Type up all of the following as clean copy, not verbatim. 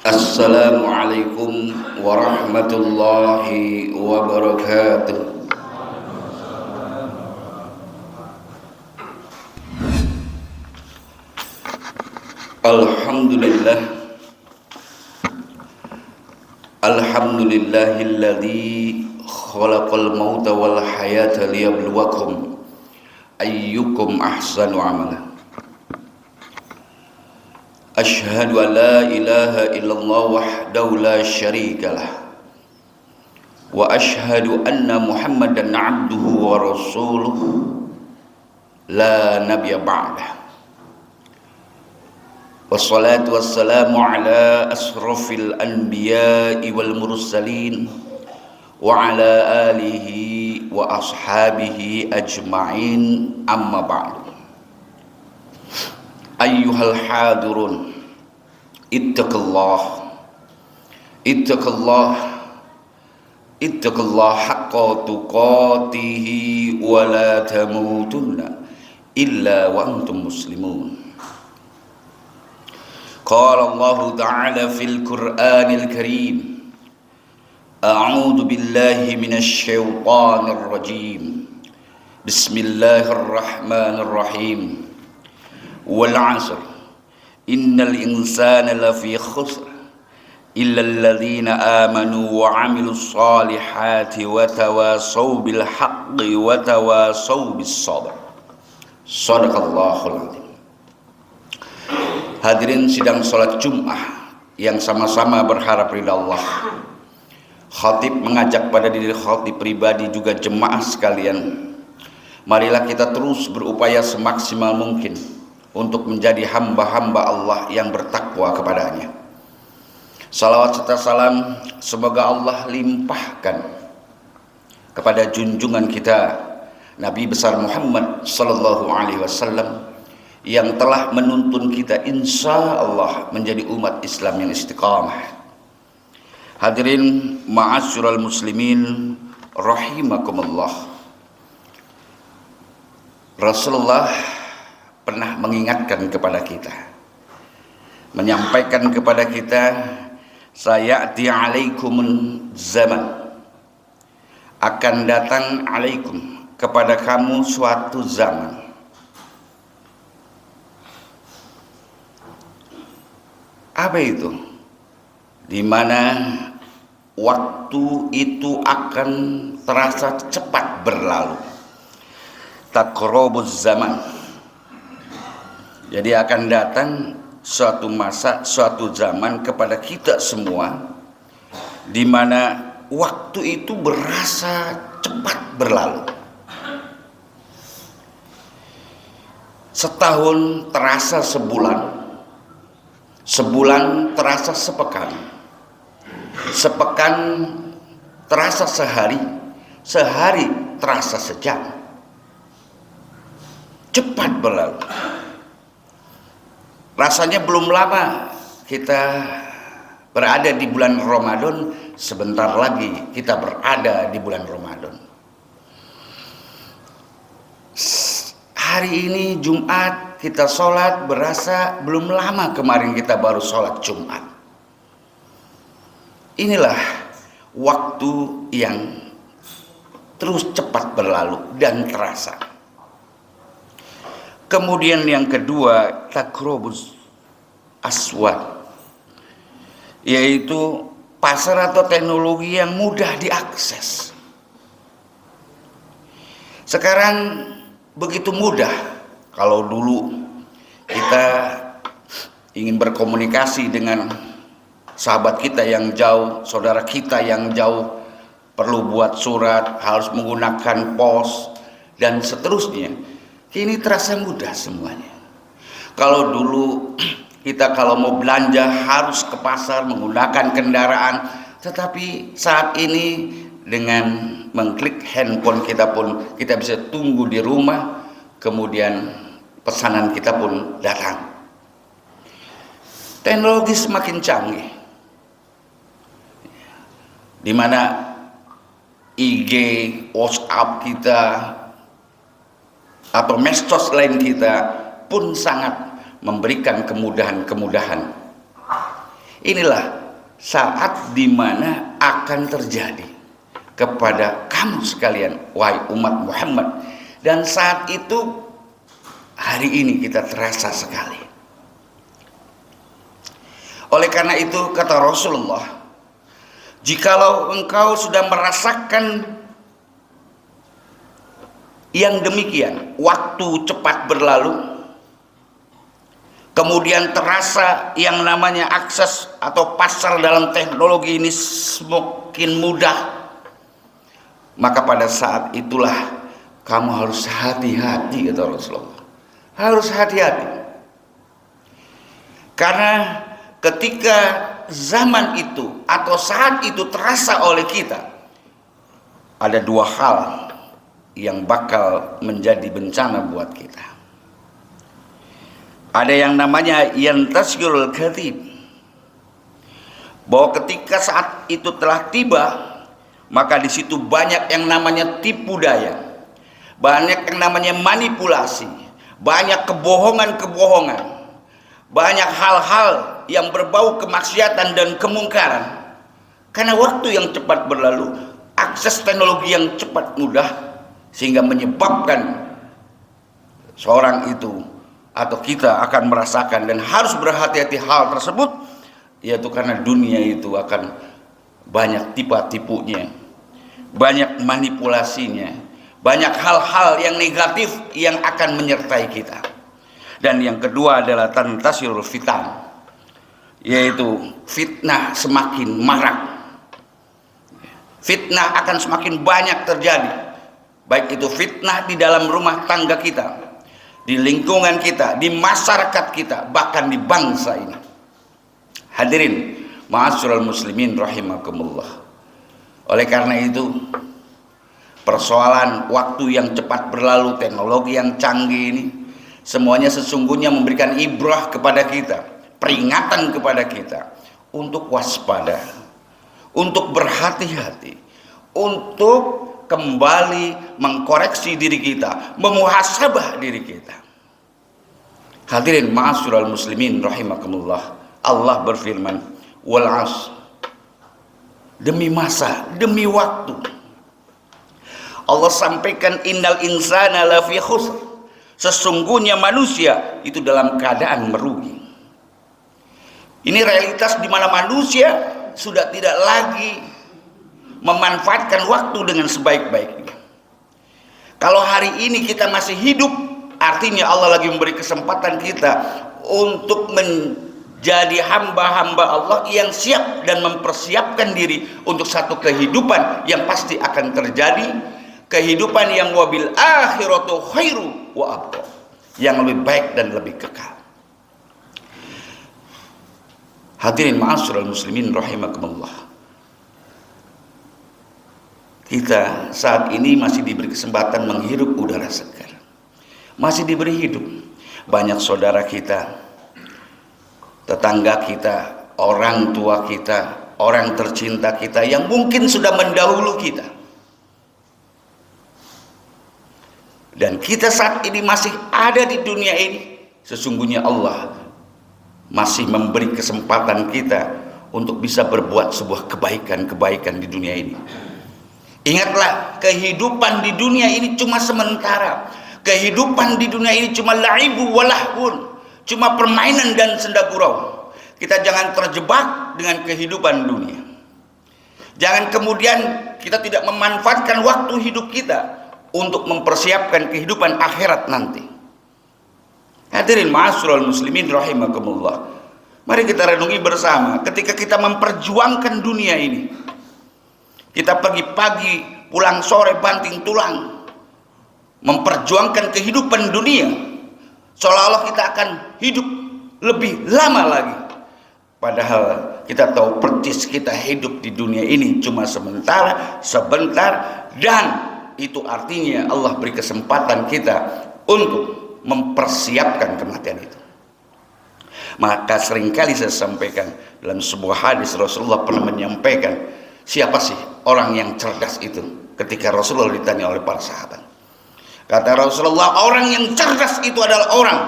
Assalamualaikum warahmatullahi wabarakatuh. Alhamdulillah, alhamdulillahilladzi khalaqal mauta wal hayata liyabluwakum ayyukum ahsanu amala. Asyhadu an la ilaha illallah wahdahu la syarika lah wa asyhadu anna Muhammadan abduhu wa rasuluh la nabiyya ba'dah. Wassalatu wassalamu ala asrafil anbiya'i wal mursalin wa ala alihi wa ashabihi ajma'in, amma ba'du. Ayyuhal hadirun, ittaqullah haqqa tuqatihi wa la tamutunna illa wa antum muslimun. Qala Allah ta'ala fil Qur'anil Karim, a'udzu billahi minasy syaithanir rajim. Bismillahirrahmanirrahim. Wal 'asr innal insana lafi khusr illa alladhina amanu wa 'amilus solihati wa tawasaw bil haqqi wa tawasaw bis sabr. Shadaqallahul azim. Hadirin sidang salat Jumat yang sama-sama berharap ridha Allah. Khatib mengajak pada diri khatib pribadi juga jemaah sekalian, marilah kita terus berupaya semaksimal mungkin untuk menjadi hamba-hamba Allah yang bertakwa kepadanya. Salawat serta salam semoga Allah limpahkan kepada junjungan kita Nabi besar Muhammad sallallahu alaihi wasallam yang telah menuntun kita insya Allah menjadi umat Islam yang istiqamah. Hadirin ma'asyiral muslimin rahimakumullah. Rasulullah pernah mengingatkan kepada kita, menyampaikan kepada kita, sayati alaikumun zaman, akan datang alaikum kepada kamu suatu zaman, apa itu? Di mana waktu itu akan terasa cepat berlalu. Taqrabuz zaman. Jadi akan datang suatu masa, suatu zaman kepada kita semua di mana waktu itu berasa cepat berlalu. Setahun terasa sebulan, sebulan terasa sepekan, sepekan terasa sehari, sehari terasa sejam. Cepat berlalu. Rasanya belum lama kita berada di bulan Ramadan, sebentar lagi kita berada di bulan Ramadan. Hari ini Jumat kita sholat, berasa belum lama kemarin kita baru sholat Jumat. Inilah waktu yang terus cepat berlalu dan terasa. Kemudian yang kedua, takrobus aswad, yaitu pasar atau teknologi yang mudah diakses. Sekarang begitu mudah. Kalau dulu kita ingin berkomunikasi dengan sahabat kita yang jauh, saudara kita yang jauh, perlu buat surat, harus menggunakan pos dan seterusnya. Kini terasa mudah semuanya. Kalau dulu kita kalau mau belanja harus ke pasar menggunakan kendaraan, tetapi saat ini dengan mengklik handphone kita pun kita bisa tunggu di rumah, kemudian pesanan kita pun datang. Teknologi semakin canggih, di mana IG, WhatsApp kita atau medsos lain kita pun sangat memberikan kemudahan-kemudahan. Inilah saat dimana akan terjadi kepada kamu sekalian, wahai umat Muhammad. Dan saat itu, hari ini kita terasa sekali. Oleh karena itu kata Rasulullah, jikalau engkau sudah merasakan yang demikian, waktu cepat berlalu, kemudian terasa yang namanya akses atau pasar dalam teknologi ini semakin mudah, maka pada saat itulah kamu harus hati-hati, kata Rasulullah. Harus hati-hati. Karena ketika zaman itu atau saat itu terasa oleh kita, ada dua hal yang bakal menjadi bencana buat kita. Ada yang namanya yantasirul kadhib, bahwa ketika saat itu telah tiba, maka di situ banyak yang namanya tipu daya, banyak yang namanya manipulasi, banyak kebohongan-kebohongan, banyak hal-hal yang berbau kemaksiatan dan kemungkaran. Karena waktu yang cepat berlalu, akses teknologi yang cepat mudah, sehingga menyebabkan seorang itu atau kita akan merasakan dan harus berhati-hati hal tersebut, yaitu karena dunia itu akan banyak tipu-tipunya, banyak manipulasinya, banyak hal-hal yang negatif yang akan menyertai kita. Dan yang kedua adalah tantasirul fitan, yaitu fitnah semakin marak. Fitnah akan semakin banyak terjadi, baik itu fitnah di dalam rumah tangga kita, di lingkungan kita, di masyarakat kita, bahkan di bangsa ini. Hadirin ma'asyiral muslimin rahimakumullah. Oleh karena itu, persoalan waktu yang cepat berlalu, teknologi yang canggih ini, semuanya sesungguhnya memberikan ibrah kepada kita, peringatan kepada kita untuk waspada, untuk berhati-hati, untuk kembali mengkoreksi diri kita, memuhasabah diri kita. Hadirin ma'asyiral muslimin rahimakumullah. Allah berfirman, wal 'asr, demi masa, demi waktu. Allah sampaikan innal insana lafi khusr, sesungguhnya manusia itu dalam keadaan merugi. Ini realitas di mana manusia sudah tidak lagi memanfaatkan waktu dengan sebaik-baiknya. Kalau hari ini kita masih hidup, artinya Allah lagi memberi kesempatan kita untuk menjadi hamba-hamba Allah yang siap dan mempersiapkan diri untuk satu kehidupan yang pasti akan terjadi, kehidupan yang wabil akhiratu khairu wa abqa, yang lebih baik dan lebih kekal. Hadirin ma'asyiral muslimin rahimakumullah. Kita saat ini masih diberi kesempatan menghirup udara segar, masih diberi hidup. Banyak saudara kita, tetangga kita, orang tua kita, orang tercinta kita yang mungkin sudah mendahulu kita. Dan kita saat ini masih ada di dunia ini, sesungguhnya Allah masih memberi kesempatan kita untuk bisa berbuat sebuah kebaikan-kebaikan di dunia ini. Ingatlah, kehidupan di dunia ini cuma sementara. Kehidupan di dunia ini cuma la'ibu walahun, cuma permainan dan senda gurau. Kita jangan terjebak dengan kehidupan dunia. Jangan kemudian kita tidak memanfaatkan waktu hidup kita untuk mempersiapkan kehidupan akhirat nanti. Hadirin ma'asyiral muslimin rahimakumullah. Mari kita renungi bersama ketika kita memperjuangkan dunia ini. Kita pagi-pagi, pulang sore banting tulang, memperjuangkan kehidupan dunia, seolah-olah kita akan hidup lebih lama lagi. Padahal kita tahu persis kita hidup di dunia ini cuma sebentar, dan itu artinya Allah beri kesempatan kita untuk mempersiapkan kematian itu. Maka seringkali saya sampaikan dalam sebuah hadis, Rasulullah pernah menyampaikan, siapa sih orang yang cerdas itu? Ketika Rasulullah ditanya oleh para sahabat, kata Rasulullah, orang yang cerdas itu adalah orang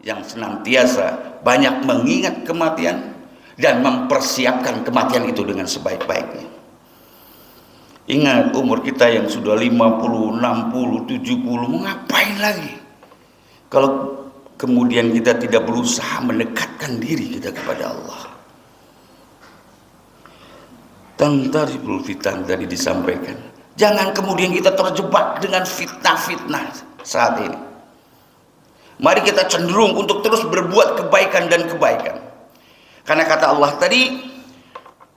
yang senantiasa banyak mengingat kematian dan mempersiapkan kematian itu dengan sebaik-baiknya. Ingat, umur kita yang sudah 50, 60, 70, mau ngapain lagi kalau kemudian kita tidak berusaha mendekatkan diri kita kepada Allah. Tantaribul fitan tadi disampaikan. Jangan kemudian kita terjebak dengan fitnah-fitnah saat ini. Mari kita cenderung untuk terus berbuat kebaikan dan kebaikan. Karena kata Allah tadi,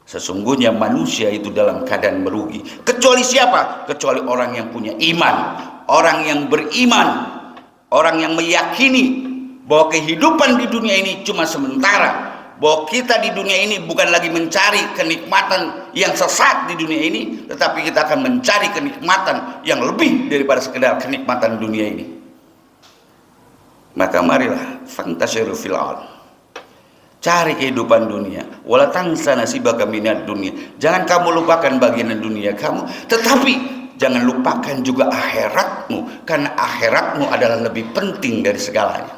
sesungguhnya manusia itu dalam keadaan merugi. Kecuali siapa? Kecuali orang yang punya iman, orang yang beriman, orang yang meyakini bahwa kehidupan di dunia ini cuma sementara, bahwa kita di dunia ini bukan lagi mencari kenikmatan yang sesat di dunia ini, tetapi kita akan mencari kenikmatan yang lebih daripada sekedar kenikmatan dunia ini. Maka marilah fantasyiru fil ardh, cari kehidupan dunia, wala tansa nasibaka minad dunia. Jangan kamu lupakan bagian dunia kamu, tetapi jangan lupakan juga akhiratmu, karena akhiratmu adalah lebih penting dari segalanya.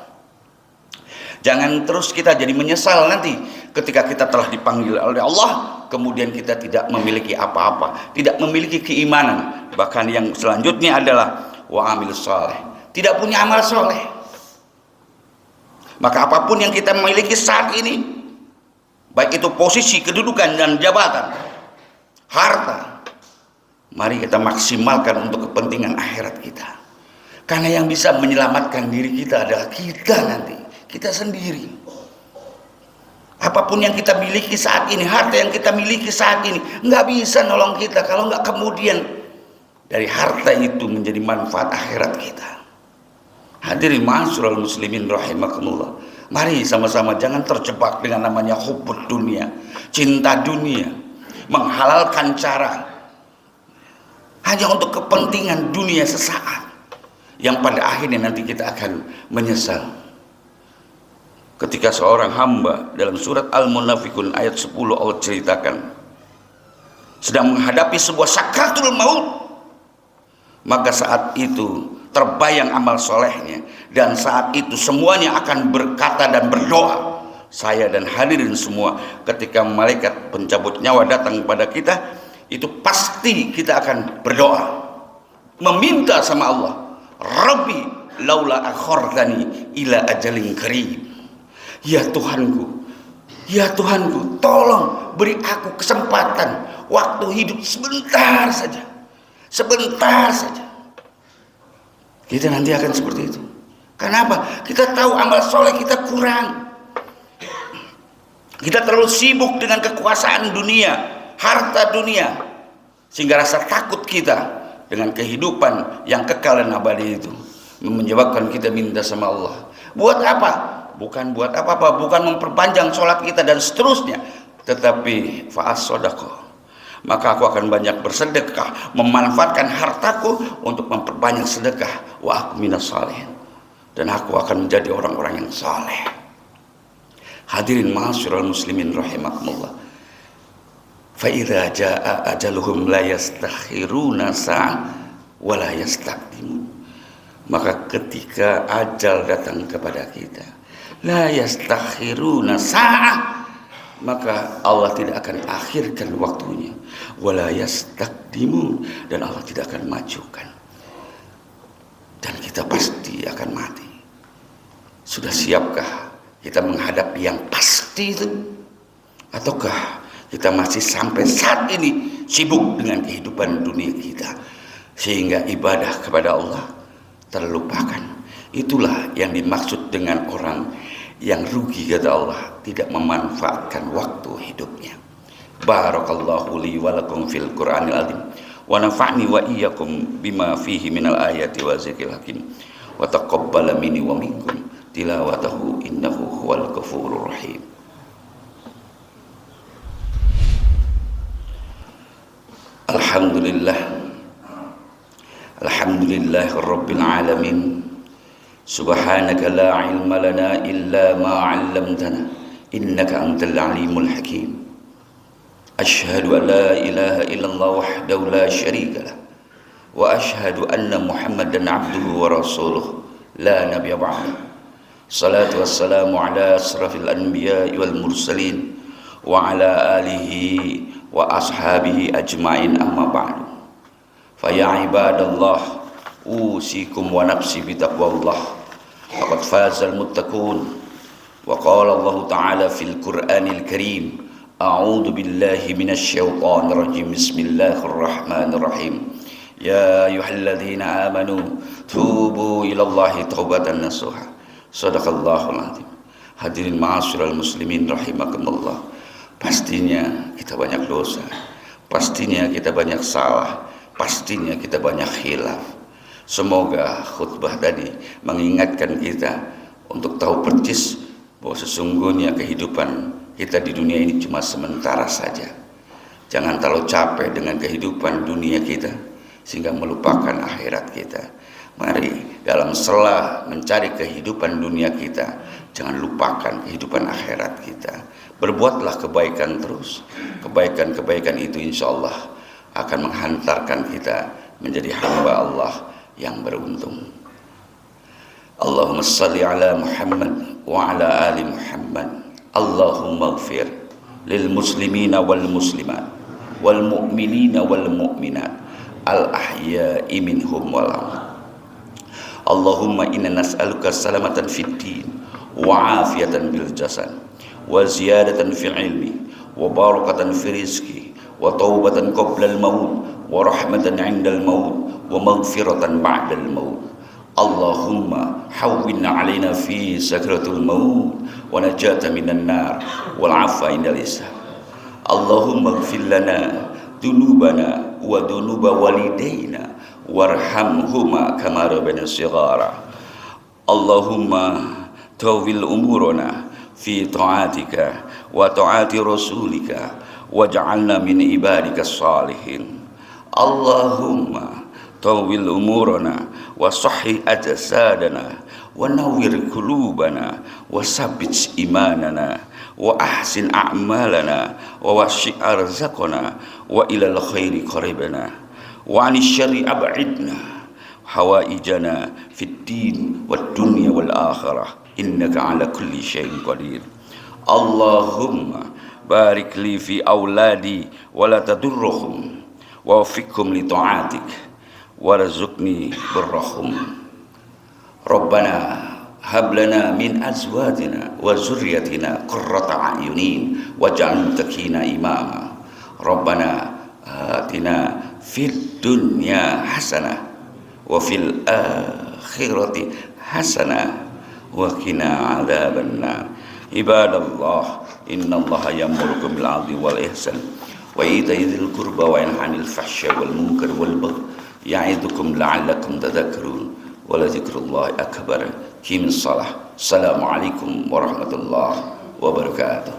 Jangan terus kita jadi menyesal nanti ketika kita telah dipanggil oleh Allah, kemudian kita tidak memiliki apa-apa, tidak memiliki keimanan, bahkan yang selanjutnya adalah wa amilus shalih, tidak punya amal soleh. Maka apapun yang kita miliki saat ini, baik itu posisi, kedudukan, dan jabatan, harta, mari kita maksimalkan untuk kepentingan akhirat kita. Karena yang bisa menyelamatkan diri kita adalah kita nanti, kita sendiri. Apapun yang kita miliki saat ini, harta yang kita miliki saat ini, nggak bisa nolong kita kalau nggak kemudian dari harta itu menjadi manfaat akhirat kita. Hadirin ma'asyiral muslimin rahimakumullah. Mari sama-sama jangan terjebak dengan namanya hubbud dunia, cinta dunia, menghalalkan cara hanya untuk kepentingan dunia sesaat, yang pada akhirnya nanti kita akan menyesal. Ketika seorang hamba dalam surat Al-Munafikun ayat 10 Allah ceritakan sedang menghadapi sebuah sakratul maut, maka saat itu terbayang amal solehnya, dan saat itu semuanya akan berkata dan berdoa. Saya dan hadirin semua, ketika malaikat pencabut nyawa datang kepada kita, itu pasti kita akan berdoa, meminta sama Allah, Rabbi laula akhortani ila ajalin qarib. Ya Tuhanku, ya Tuhanku, tolong beri aku kesempatan waktu hidup sebentar saja, sebentar saja. Kita nanti akan seperti itu. Kenapa? Kita tahu amal soleh kita kurang. Kita terlalu sibuk dengan kekuasaan dunia, harta dunia, sehingga rasa takut kita dengan kehidupan yang kekal dan abadi itu menyebabkan kita minta sama Allah. Buat apa? Bukan buat apa-apa, bukan memperpanjang sholat kita dan seterusnya, tetapi fa'as sodaqah, maka aku akan banyak bersedekah, memanfaatkan hartaku untuk memperbanyak sedekah, wa aku minas shalihin, dan aku akan menjadi orang-orang yang saleh. Hadirin ma'asyiral muslimin rahimakumullah. Fa idza jaa ajaluhum la yastakhiruna sa'ah wa la yastaqdimun. Maka ketika ajal datang kepada kita, la yastakhiruna sa'ah, maka Allah tidak akan akhirkan waktunya, wala yastaqdimun, dan Allah tidak akan majukan, dan kita pasti akan mati. Sudah siapkah kita menghadapi yang pasti itu, ataukah kita masih sampai saat ini sibuk dengan kehidupan dunia kita sehingga ibadah kepada Allah terlupakan? Itulah yang dimaksud dengan orang yang rugi, kata Allah, tidak memanfaatkan waktu hidupnya. Barakallahu li wa lakum fil Qur'anil azim wa nafa'ni wa iyyakum bima fihi minal ayati wa zikril hakim wa taqabbala minni wa minkum tilawatahu innahu huwal ghafurur rahim. Alhamdulillah, alhamdulillahirabbil alamin. Subhanaka la ilma lana illa ma 'allamtana innaka antal alimul hakim. Asyhadu an la ilaha illallah wahdahu la syarika lah wa asyhadu anna Muhammadan 'abduhu wa rasuluh la nabiyya ba'da. Salatu wassalamu ala asrafil anbiya'i wal mursalin wa ala alihi wa ashabihi ajmain, amma ba'du. Fa ya ibadallah, usikum wa nafsi bitaqwallah, faqad fazal muttaqun. Wa qala Allah ta'ala fil Qur'anil Karim, a'udzu billahi minasy syaithanir rajim, bismillahirrahmanirrahim. Ya ayyuhalladzina amanu tubu ilallahi taubatan nasuha. Shadaqallahul azim. Hadirin ma'asyiral muslimin rahimakumullah. Pastinya kita banyak dosa, pastinya kita banyak salah, pastinya kita banyak khilaf. Semoga khutbah tadi mengingatkan kita untuk tahu persis bahwa sesungguhnya kehidupan kita di dunia ini cuma sementara saja. Jangan terlalu capek dengan kehidupan dunia kita sehingga melupakan akhirat kita. Mari dalam sela mencari kehidupan dunia kita, jangan lupakan kehidupan akhirat kita. Berbuatlah kebaikan terus. Kebaikan-kebaikan itu insya Allah akan menghantarkan kita menjadi hamba Allah yang beruntung. Allahumma salli ala Muhammad wa ala ali Muhammad. Allahumma ighfir lil muslimina wal muslimat wal mu'minina wal mu'minat al ahya'i minhum wal amwat. Allahumma inna nas'aluka salamatan fid din wa afiyatan bil jasad wa ziyadatan fil ilmi wa barakatan fi rizqi wa taubatan qabla al maut wa rahmatan 'inda al maut wa maghfiratan ba'da al maut. Allahumma hawwin 'alaina fi sakratul maut wa najata minan nar wal 'afwa 'inda al hisab. Allahumma ighfir lana dunubana wa dunuba walidaina warhamhuma kama rabbana shighara. Allahumma tawil umurana fi ta'atika wa ta'ati rasulika waj'alna min ibadika salihin. Allahumma tawil umurana wa sahih ajsadana wa nawwir qulubana wa sabbit imanana wa ahsin a'malana wa wasi' arzaqana wa ilal khairi qaribana wa 'anil syarri ab'idna hawaijana fid din wad dunya wal akhirah innaka ala kulli syai'in qadir. Allahumma barik li fi auladi wa la tadurruhum wa waffiqhum li ta'atik warzuqni birrahum. Rabbana hab lana min azwajina wa zurriyyatina qurrata a'yunin waj'alna muttaqina imama. Rabbana atina fid dunya hasanah wa fil akhirati hasanah wa qina adzabannar. Ibadallah, innallaha ya'murukum bil 'adli wal ihsan wa ita'i dzil qurba wa yanha 'anil fahsya'i wal munkari wal baghi ya'idukum la'allakum tadhakkarun. Wa la dzikrullahi akbar. Qimis shalah. Assalamualaikum warahmatullahi wabarakatuh.